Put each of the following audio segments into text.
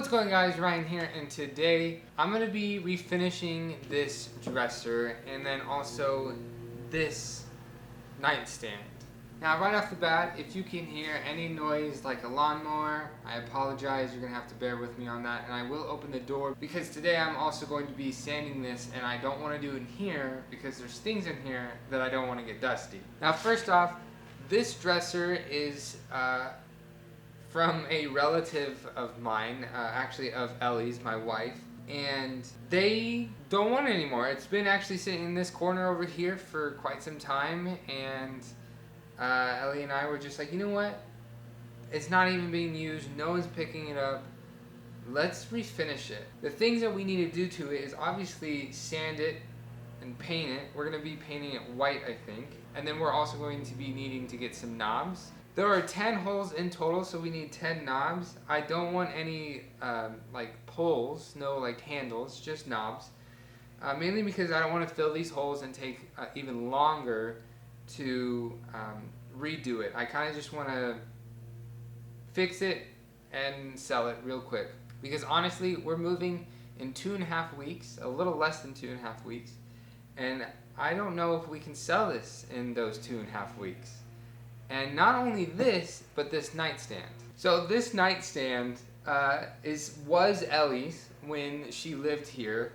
What's going on, guys? Ryan here, and today I'm going to be refinishing this dresser and then also this nightstand. Now right off the bat, if you can hear any noise like a lawnmower, I apologize, you're going to have to bear with me on that, and I will open the door because today I'm also going to be sanding this and I don't want to do it in here because there's things in here that I don't want to get dusty. Now first off, this dresser is from a relative of mine, actually of Elie's, my wife, and they don't want it anymore. It's been actually sitting in this corner over here for quite some time, and Elie and I were just like, you know what? It's not even being used. No one's picking it up. Let's refinish it. The things that we need to do to it is obviously sand it and paint it. We're going to be painting it white, I think. And then we're also going to be needing to get some knobs. There are 10 holes in total, so we need 10 knobs. I don't want any like pulls, no like handles, just knobs. Mainly because I don't want to fill these holes and take even longer to redo it. I kind of just want to fix it and sell it real quick. Because honestly, we're moving in 2.5 weeks, a little less than 2.5 weeks. And I don't know if we can sell this in those 2.5 weeks. And not only this, but this nightstand. So this nightstand was Elie's when she lived here,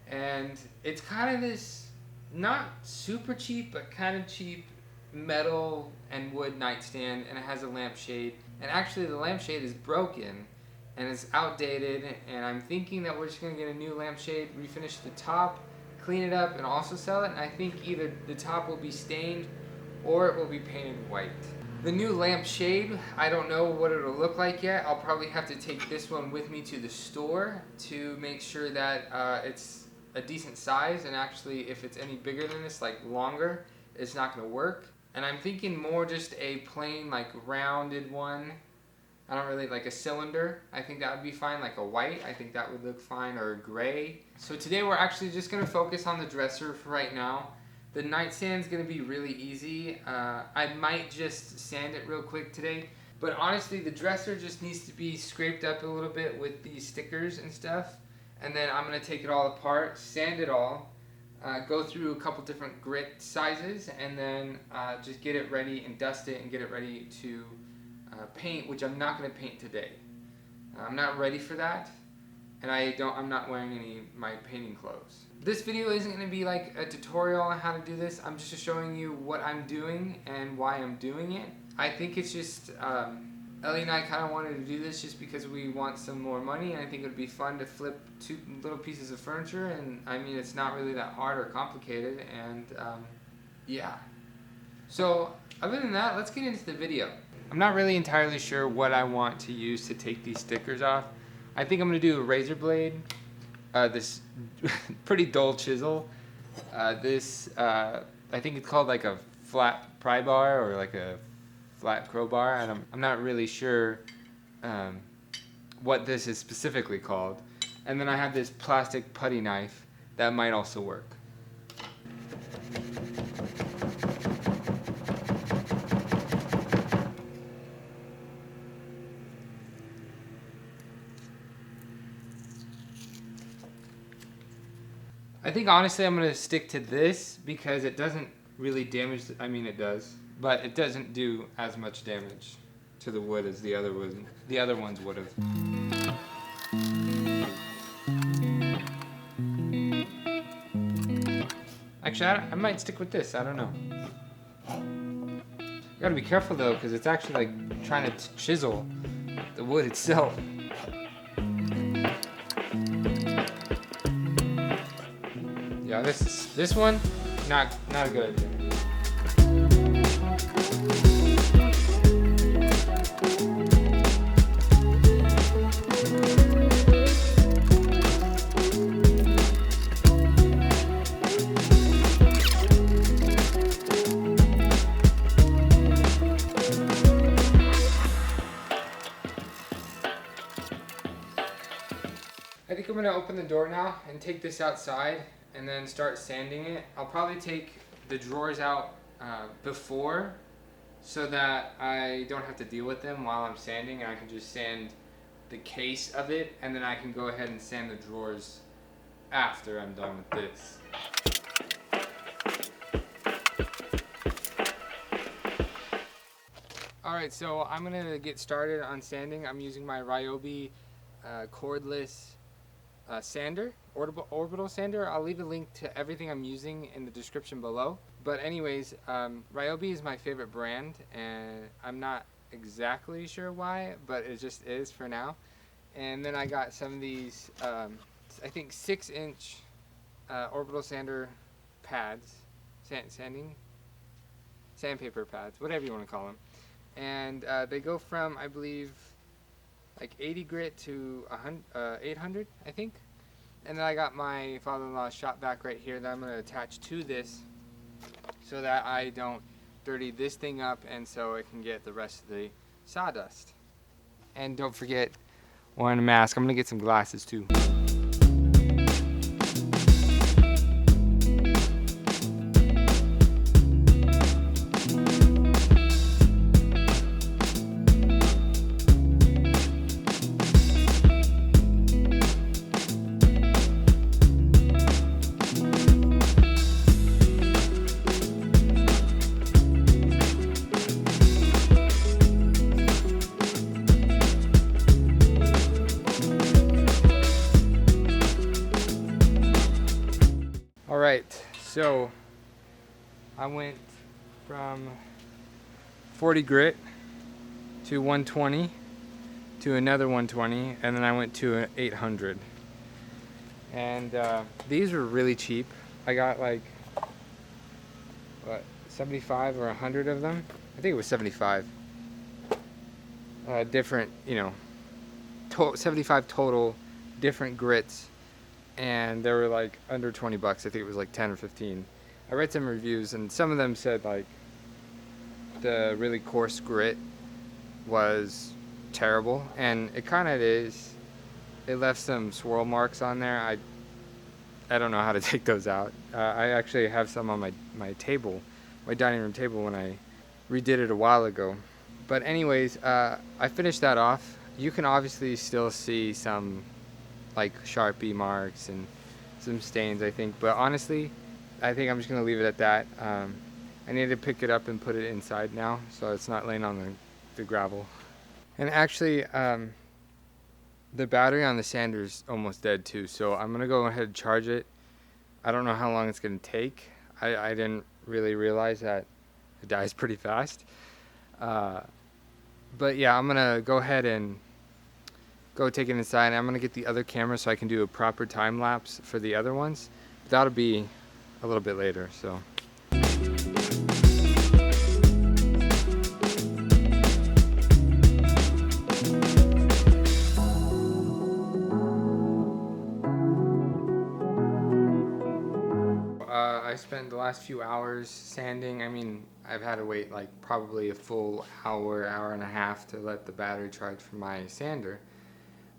and it's kind of this not super cheap, but kind of cheap metal and wood nightstand, and it has a lampshade. And actually, the lampshade is broken and it's outdated. And I'm thinking that we're just gonna get a new lampshade, refinish the top, clean it up, and also sell it. And I think either the top will be stained or it will be painted white. The new lampshade, I don't know what it'll look like yet. I'll probably have to take this one with me to the store to make sure that it's a decent size, and actually if it's any bigger than this, like longer, it's not going to work. And I'm thinking more just a plain like rounded one. I don't really like a cylinder. I think that would be fine, like a white. I think that would look fine, or a gray. So today we're actually just going to focus on the dresser for right now. The nightstand's gonna be really easy. I might just sand it real quick today, but honestly the dresser just needs to be scraped up a little bit with these stickers and stuff, and then I'm gonna take it all apart, sand it all, go through a couple different grit sizes, and then just get it ready and dust it and get it ready to paint, which I'm not gonna paint today. I'm not ready for that. And I'm not wearing any of my painting clothes. This video isn't going to be like a tutorial on how to do this. I'm just showing you what I'm doing and why I'm doing it. I think it's just, Elie and I kind of wanted to do this just because we want some more money, and I think it would be fun to flip 2 little pieces of furniture, and I mean it's not really that hard or complicated, and yeah. So other than that, let's get into the video. I'm not really entirely sure what I want to use to take these stickers off. I think I'm going to do a razor blade, this pretty dull chisel, I think it's called like a flat pry bar or like a flat crowbar, and I'm not really sure what this is specifically called. And then I have this plastic putty knife that might also work. I think honestly I'm going to stick to this because it doesn't really damage, I mean it does, but it doesn't do as much damage to the wood as the other ones would have. Actually, I might stick with this, I don't know. You gotta be careful though, because it's actually like trying to chisel the wood itself. Yeah, this one, not a good idea. I think I'm gonna open the door now and take this outside and then start sanding it. I'll probably take the drawers out before so that I don't have to deal with them while I'm sanding, and I can just sand the case of it, and then I can go ahead and sand the drawers after I'm done with this. Alright, so I'm gonna get started on sanding. I'm using my Ryobi cordless sander, orbital sander. I'll leave a link to everything I'm using in the description below. But anyways, Ryobi is my favorite brand, and I'm not exactly sure why, but it just is for now. And then I got some of these, I think 6-inch orbital sander pads, sandpaper pads, whatever you want to call them. And they go from, I believe, like 80 grit to 800, I think. And then I got my father-in-law's shop vac right here that I'm going to attach to this so that I don't dirty this thing up, and so it can get the rest of the sawdust. And don't forget, wearing a mask. I'm going to get some glasses too. Alright, so I went from 40 grit to 120 to another 120, and then I went to an 800. And these were really cheap. I got like, what, 75 or 100 of them? I think it was 75. Different, 75 total different grits. And they were like under 20 bucks. I think it was like 10 or 15. I read some reviews, and some of them said like the really coarse grit was terrible, and it kind of is. It left some swirl marks on there. I don't know how to take those out. I actually have some on my table, my dining room table, when I redid it a while ago. But anyways, I finished that off. You can obviously still see some like Sharpie marks and some stains, I think, but honestly I think I'm just gonna leave it at that. I need to pick it up and put it inside now so it's not laying on the gravel. And actually the battery on the sander is almost dead too, so I'm gonna go ahead and charge it. I don't know how long it's gonna take. I didn't really realize that it dies pretty fast, but yeah, I'm gonna go ahead and go take it inside. I'm gonna get the other camera so I can do a proper time lapse for the other ones. But that'll be a little bit later, so. I spent the last few hours sanding. I mean, I've had to wait like probably a full hour, hour and a half to let the battery charge for my sander.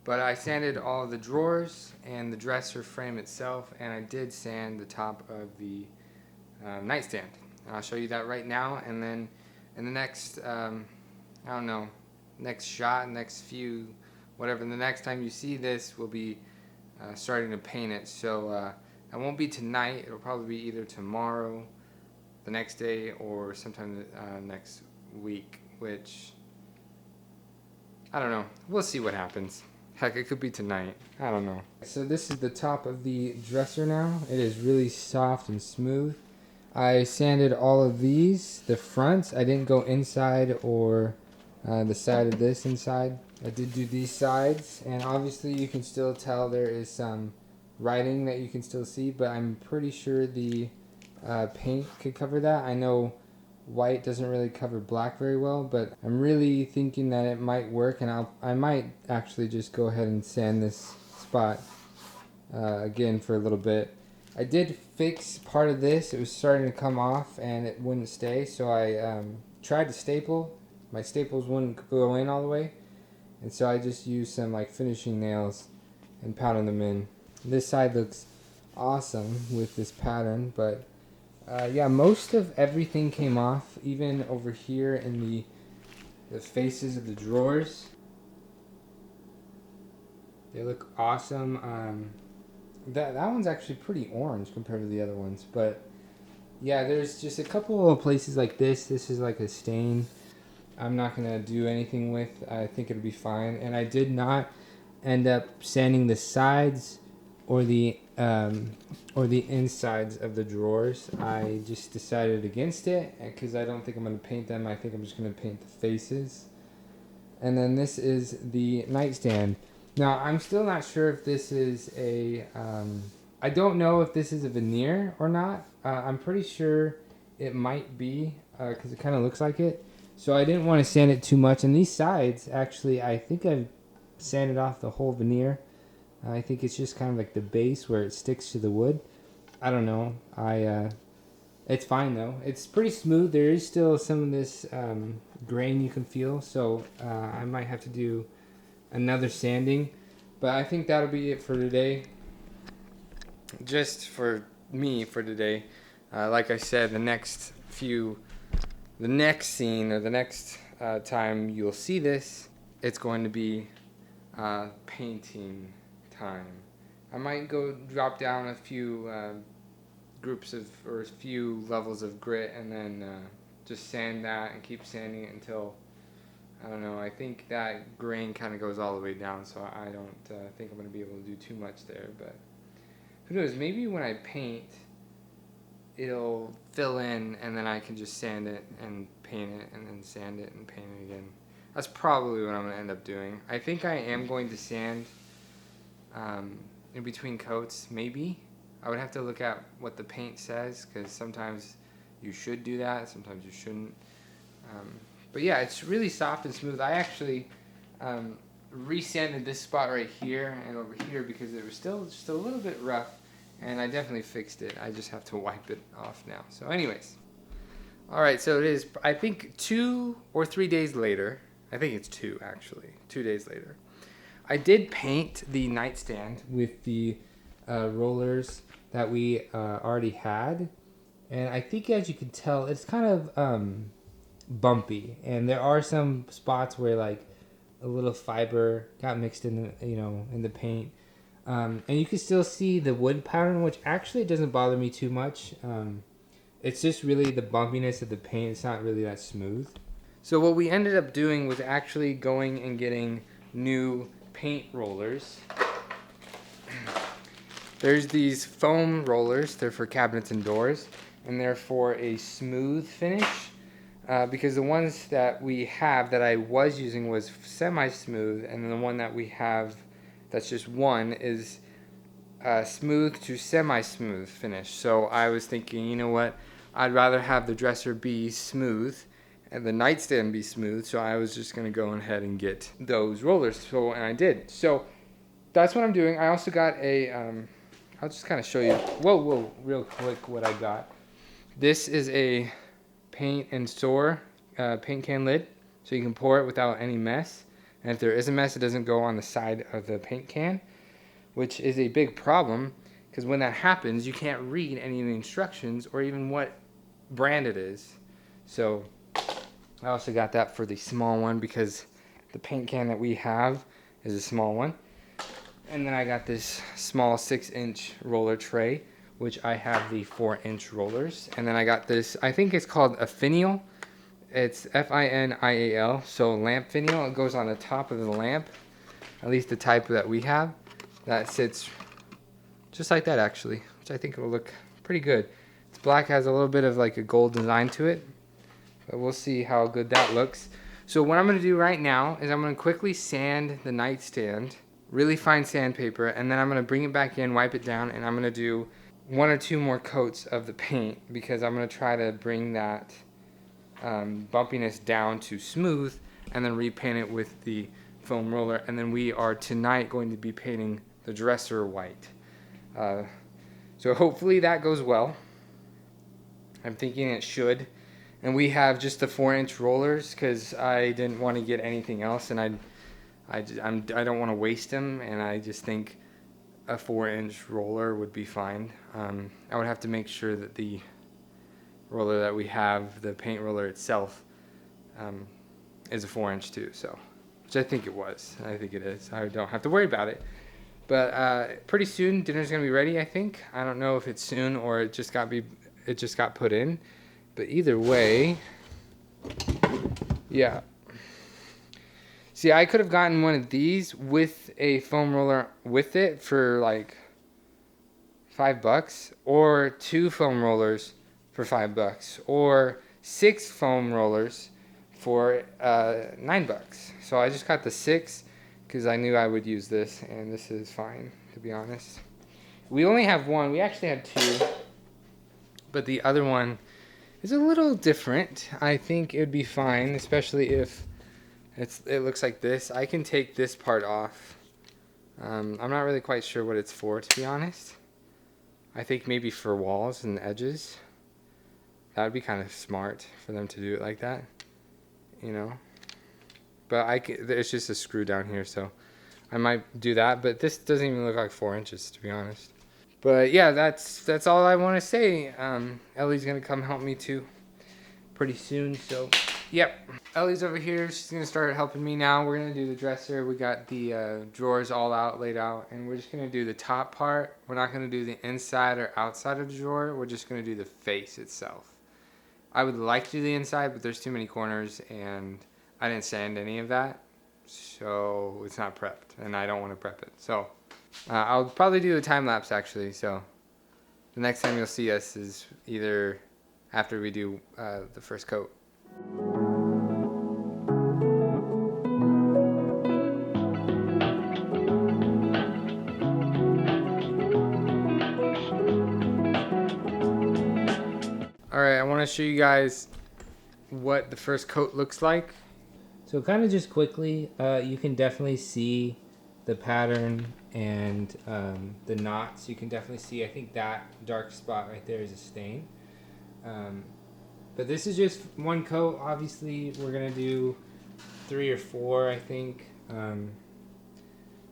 But I sanded all of the drawers and the dresser frame itself, and I did sand the top of the nightstand. And I'll show you that right now, and then in the next, I don't know, next shot, next few, whatever, the next time you see this, we'll be starting to paint it. So it won't be tonight. It'll probably be either tomorrow, the next day, or sometime next week, which, I don't know. We'll see what happens. Heck, it could be tonight. I don't know. So this is the top of the dresser now. It is really soft and smooth. I sanded all of these, the fronts. I didn't go inside or the side of this inside. I did do these sides, and obviously you can still tell there is some writing that you can still see, but I'm pretty sure the paint could cover that. I know white doesn't really cover black very well, but I'm really thinking that it might work, and I might actually just go ahead and sand this spot again for a little bit. I did fix part of this. It was starting to come off and it wouldn't stay, so I tried to staple. My staples wouldn't go in all the way, and so I just used some like finishing nails and pounded them in. This side looks awesome with this pattern, but yeah, most of everything came off, even over here in the faces of the drawers. They look awesome. That one's actually pretty orange compared to the other ones, but yeah, there's just a couple of places like this. This is like a stain. I'm not gonna do anything with. I think it'll be fine. And I did not end up sanding the sides or the insides of the drawers. I just decided against it because I don't think I'm gonna paint them. I think I'm just gonna paint the faces. And then this is the nightstand. Now I'm still not sure if this is a. I don't know if this is a veneer or not. I'm pretty sure it might be because it kind of looks like it. So I didn't want to sand it too much. And these sides, actually, I think I've sanded off the whole veneer. I think it's just kind of like the base where it sticks to the wood. I don't know. It's fine though. It's pretty smooth. There is still some of this grain you can feel. So I might have to do another sanding. But I think that'll be it for today. Just for me for today. Like I said, the next scene or the next time you'll see this, it's going to be painting time. I might go drop down a few groups of or a few levels of grit and then just sand that and keep sanding it until I don't know. I think that grain kind of goes all the way down, so I don't think I'm going to be able to do too much there. But who knows? Maybe when I paint, it'll fill in, and then I can just sand it and paint it, and then sand it and paint it again. That's probably what I'm going to end up doing. I think I am going to sand in between coats, maybe. I would have to look at what the paint says, because sometimes you should do that, sometimes you shouldn't. But yeah, it's really soft and smooth. I actually resanded this spot right here and over here because it was still just a little bit rough, and I definitely fixed it. I just have to wipe it off now. So anyways, all right, so it is, I think 2 or 3 days later. I think it's 2 actually, 2 days later. I did paint the nightstand with the rollers that we already had, and I think as you can tell, it's kind of bumpy, and there are some spots where like a little fiber got mixed in the in the paint, and you can still see the wood pattern, which actually doesn't bother me too much. It's just really the bumpiness of the paint. It's not really that smooth. So what we ended up doing was actually going and getting new paint rollers. There's these foam rollers. They're for cabinets and doors, and they're for a smooth finish. Because the ones that we have that I was using was semi-smooth, and then the one that we have that's just one is smooth to semi-smooth finish. So I was thinking, you know what, I'd rather have the dresser be smooth and the nightstand be smooth, so I was just going to go ahead and get those rollers. And I did. So that's what I'm doing. I also got a, I'll just kind of show you, real quick what I got. This is a paint and store paint can lid, so you can pour it without any mess. And if there is a mess, it doesn't go on the side of the paint can, which is a big problem because when that happens, you can't read any of the instructions or even what brand it is. So I also got that for the small one because the paint can that we have is a small one. And then I got this small 6-inch roller tray, which I have the 4-inch rollers. And then I got this, I think it's called a finial. It's F-I-N-I-A-L, so lamp finial. It goes on the top of the lamp, at least the type that we have. That sits just like that actually, which I think will look pretty good. It's black, has a little bit of like a gold design to it, but we'll see how good that looks. So what I'm going to do right now is I'm going to quickly sand the nightstand, really fine sandpaper, and then I'm going to bring it back in, wipe it down, and I'm going to do 1 or 2 more coats of the paint because I'm going to try to bring that bumpiness down to smooth and then repaint it with the foam roller. And then we are tonight going to be painting the dresser white. So hopefully that goes well. I'm thinking it should. And we have just the 4-inch rollers because I didn't want to get anything else, and I don't want to waste them, and I just think a 4-inch roller would be fine. I would have to make sure that the roller that we have, the paint roller itself, is a 4-inch too. So, which I think it was. I think it is. I don't have to worry about it. But pretty soon dinner's gonna be ready, I think. I don't know if it's soon or it just got put in. But either way, yeah. See, I could have gotten one of these with a foam roller with it for like $5, or 2 foam rollers for $5, or 6 foam rollers for $9. So I just got the 6 because I knew I would use this, and this is fine, to be honest. We only have one. We actually had 2, but the other one is a little different. I think it would be fine, especially if it looks like this. I can take this part off. I'm not really quite sure what it's for, to be honest. I think maybe for walls and edges. That would be kind of smart for them to do it like that, you know. But it's just a screw down here, so I might do that. But this doesn't even look like 4 inches, to be honest. But yeah, that's all I want to say. Ellie's gonna come help me too pretty soon, so yep. Ellie's over here. She's gonna start helping me now. We're gonna do the dresser. We got the drawers all laid out, and we're just gonna do the top part. We're not gonna do the inside or outside of the drawer. We're just gonna do the face itself. I would like to do the inside, but there's too many corners, and I didn't sand any of that, so it's not prepped, and I don't want to prep it. So I'll probably do a time lapse actually. So the next time you'll see us is either after we do the first coat. Alright, I want to show you guys what the first coat looks like. So kind of just quickly, you can definitely see the pattern and the knots. You can definitely see, I think that dark spot right there is a stain. But this is just one coat. Obviously, we're going to do 3 or 4, I think.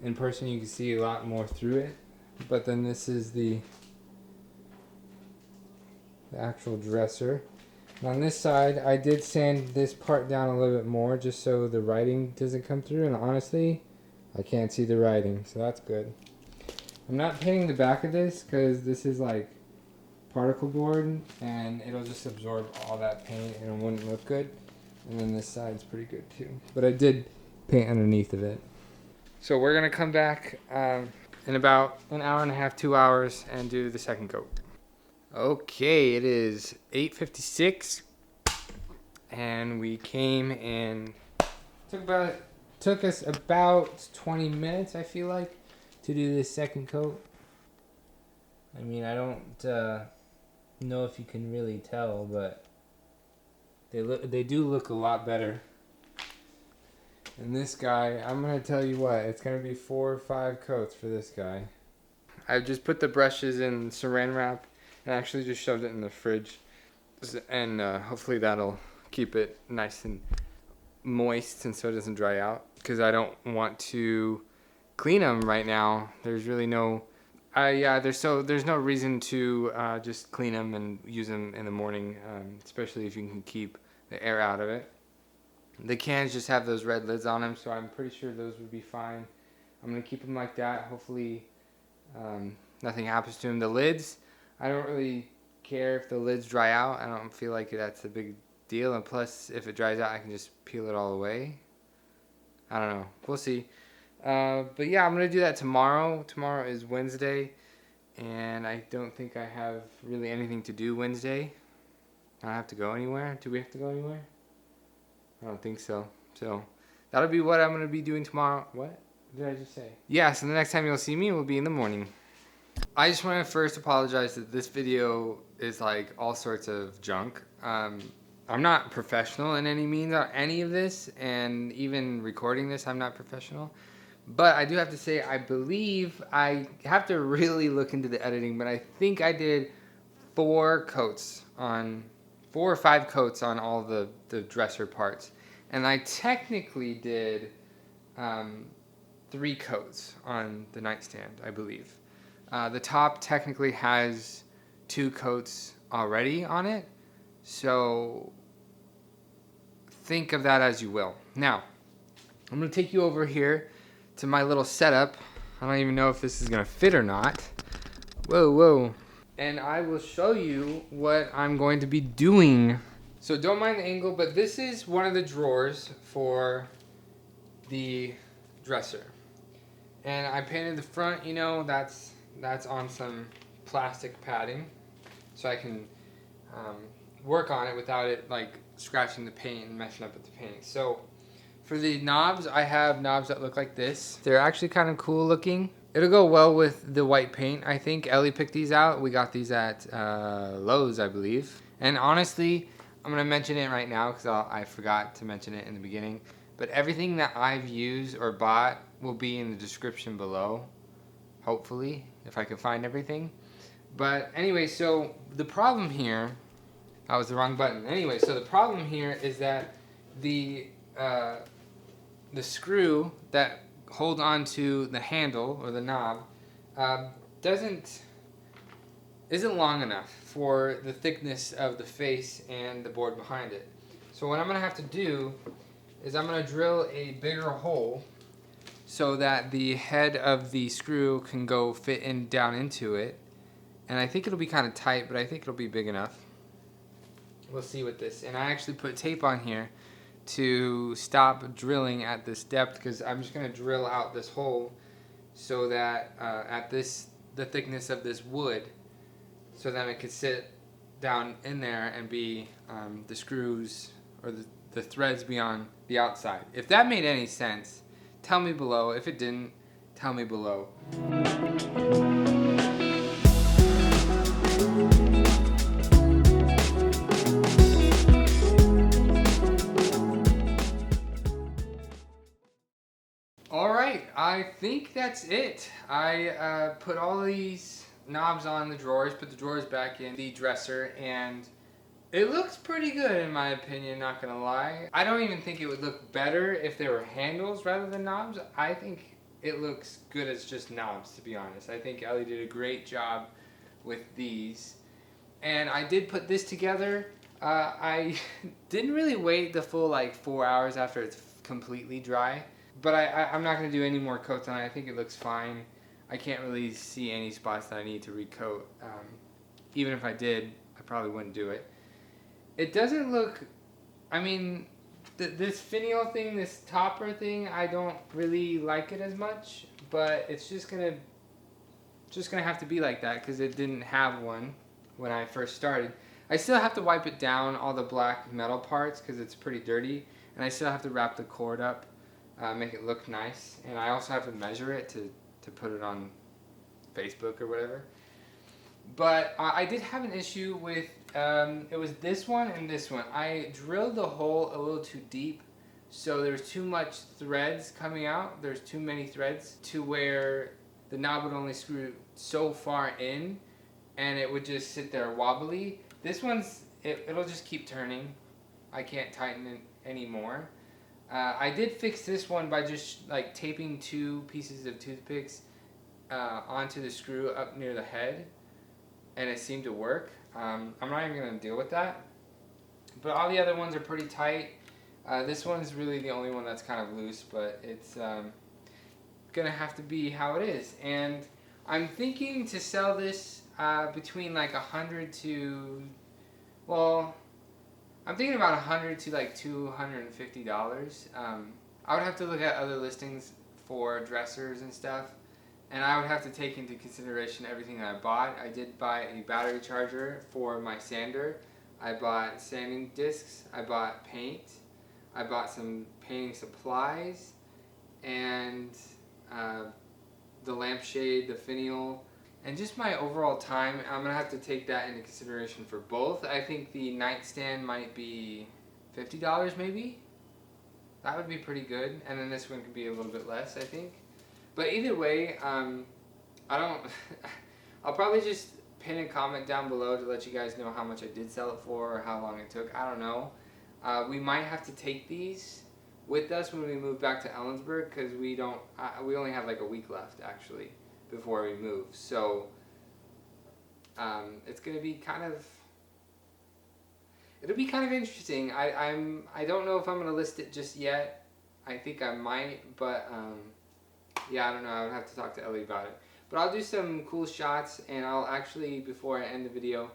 In person, you can see a lot more through it. But then this is the actual dresser. And on this side, I did sand this part down a little bit more just so the writing doesn't come through. And honestly, I can't see the writing, so that's good. I'm not painting the back of this because this is like particle board and it'll just absorb all that paint and it wouldn't look good. And then this side's pretty good too. But I did paint underneath of it. So we're gonna come back in about an hour and a half, 2 hours, and do the second coat. Okay, it is 8:56, and we came and took us about 20 minutes, I feel like, to do this second coat. I mean, I don't know if you can really tell, but they do look a lot better. And this guy, I'm gonna tell you what, it's gonna be 4 or 5 coats for this guy. I just put the brushes in saran wrap and actually just shoved it in the fridge, and hopefully that'll keep it nice and moist and so it doesn't dry out, because I don't want to clean them right now. There's really no there's no reason to just clean them and use them in the morning, especially if you can keep the air out of it. The cans just have those red lids on them, so I'm pretty sure those would be fine. I'm gonna keep them like that. Hopefully nothing happens to them. The lids, I don't really care if the lids dry out. I don't feel like that's a big deal. And plus, if it dries out, I can just peel it all away. I don't know. We'll see. But yeah, I'm going to do that tomorrow. Tomorrow is Wednesday. And I don't think I have really anything to do Wednesday. I don't have to go anywhere. Do we have to go anywhere? I don't think so. So that'll be what I'm going to be doing tomorrow. What did I just say? Yeah, so the next time you'll see me will be in the morning. I just want to first apologize that this video is like all sorts of junk. I'm not professional in any means on any of this, and even recording this, I'm not professional. But I do have to say, I believe, I have to really look into the editing, but I think I did 4 or 5 coats on all the dresser parts. And I technically did 3 coats on the nightstand, I believe. The top technically has 2 coats already on it, so think of that as you will. Now, I'm going to take you over here to my little setup I don't even know if this is gonna fit or not. Whoa, whoa. And I will show you what I'm going to be doing. So don't mind the angle, but this is one of the drawers for the dresser. And I painted the front, you know, that's on some plastic padding. So I can work on it without it like scratching the paint and messing up with the paint. So for the knobs, I have knobs that look like this. They're actually kind of cool looking. It'll go well with the white paint. I think Elie picked these out. We got these at Lowe's, I believe. And honestly, I'm gonna mention it right now because I forgot to mention it in the beginning. But everything that I've used or bought will be in the description below. Hopefully, if I can find everything. But anyway, so the problem here, that was the wrong button. Anyway, so the problem here is that the screw that holds onto the handle or the knob isn't long enough for the thickness of the face and the board behind it. So what I'm gonna have to do is I'm gonna drill a bigger hole so that the head of the screw can go fit in down into it. And I think it'll be kind of tight, but I think it'll be big enough. We'll see with this. And I actually put tape on here to stop drilling at this depth because I'm just going to drill out this hole so that at the thickness of this wood, so then it could sit down in there and be the screws or the threads be on the outside. If that made any sense, tell me below. If it didn't, tell me below. Alright, I think that's it. I put all these knobs on the drawers, put the drawers back in the dresser, and it looks pretty good in my opinion, not gonna lie. I don't even think it would look better if there were handles rather than knobs. I think it looks good as just knobs, to be honest. I think Elie did a great job with these. And I did put this together. I didn't really wait the full like 4 hours after it's completely dry. But I'm not going to do any more coats on it. I think it looks fine. I can't really see any spots that I need to recoat. Even if I did, I probably wouldn't do it. It doesn't look... I mean, this finial thing, this topper thing, I don't really like it as much. But it's just gonna have to be like that because it didn't have one when I first started. I still have to wipe it down, all the black metal parts, because it's pretty dirty. And I still have to wrap the cord up. Make it look nice, and I also have to measure it to put it on Facebook or whatever. But I did have an issue with it was this one and this one. I drilled the hole a little too deep, so there's too much threads coming out. There's too many threads to where the knob would only screw so far in, and it would just sit there wobbly. This one's it'll just keep turning. I can't tighten it anymore. I did fix this one by just like taping 2 pieces of toothpicks onto the screw up near the head, and it seemed to work. I'm not even going to deal with that, but all the other ones are pretty tight. This one's really the only one that's kind of loose, but it's going to have to be how it is. And I'm thinking to sell this between like $100 to, well, I'm thinking about $100 to like $250. I would have to look at other listings for dressers and stuff, and I would have to take into consideration everything that I bought. I did buy a battery charger for my sander. I bought sanding discs. I bought paint. I bought some painting supplies, and the lampshade, the finial. And just my overall time, I'm going to have to take that into consideration for both. I think the nightstand might be $50 maybe. That would be pretty good. And then this one could be a little bit less, I think. But either way, I don't... I'll probably just pin a comment down below to let you guys know how much I did sell it for or how long it took. I don't know. We might have to take these with us when we move back to Ellensburg because we only have like a week left actually before we move, so it's gonna be it'll be kind of interesting. I don't know if I'm gonna list it just yet. I think I might, but Yeah, I don't know. I would have to talk to Elie about it. But I'll do some cool shots, and I'll actually, before I end the video,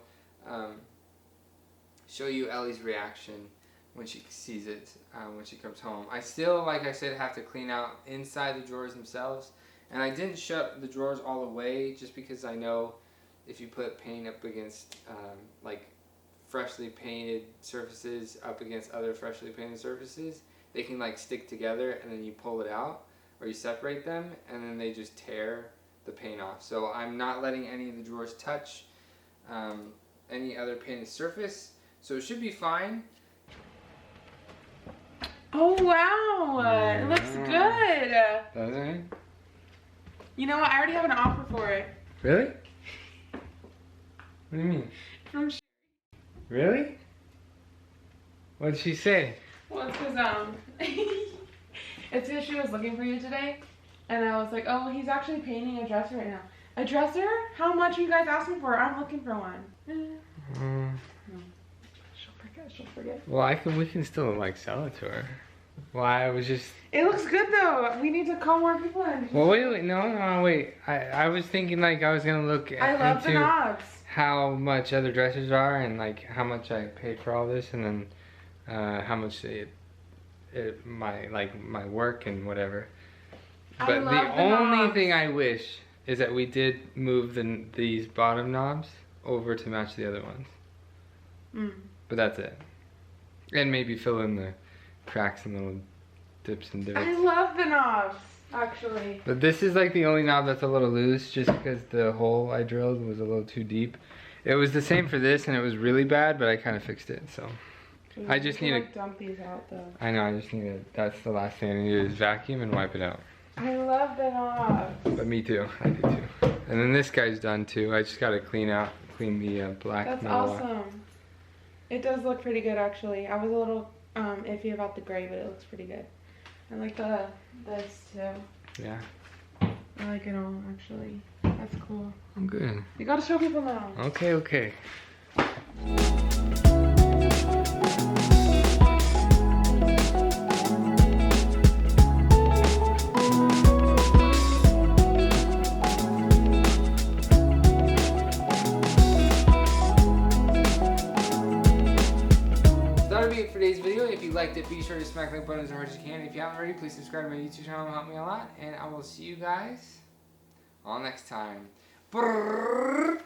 show you Ellie's reaction when she sees it, when she comes home. I still, like I said, have to clean out inside the drawers themselves. And I didn't shut the drawers all the way just because I know if you put paint up against, like, freshly painted surfaces up against other freshly painted surfaces, they can, like, stick together, and then you pull it out, or you separate them, and then they just tear the paint off. So I'm not letting any of the drawers touch any other painted surface, so it should be fine. Oh wow, it looks good. Doesn't it? You know what, I already have an offer for it. Really? What do you mean? From Really? What'd she say? Well, it's because it's because she was looking for you today, and I was like, oh, he's actually painting a dresser right now. A dresser? How much are you guys asking for? I'm looking for one. No. She'll forget. Well, we can still, like, sell it to her. Well, I was just... It looks good though. We need to call more people in. Well, wait, no, wait. I was thinking, like, I was gonna look I love the knobs. How much other dressers are, and, like, how much I paid for all this, and then how much my work and whatever. But the only thing I wish is that we did move these bottom knobs over to match the other ones. But that's it. And maybe fill in the cracks and little dips and divots. I love the knobs, actually. But this is like the only knob that's a little loose, just because the hole I drilled was a little too deep. It was the same for this, and it was really bad, but I kind of fixed it, so. I just need to dump these out though. I know, I just need to, that's the last thing I need to do is vacuum and wipe it out. I love the knobs. But me too, I do too. And then this guy's done too. I just gotta clean the black. That's awesome. It does look pretty good actually. I was a little iffy about the gray, but it looks pretty good. I like this too. Yeah. I like it all actually. That's cool. I'm good. You gotta show people now. Okay. For today's video. If you liked it, be sure to smack the like button as hard as you can. If you haven't already, please subscribe to my YouTube channel. It'll help me a lot. And I will see you guys all next time. Brrr.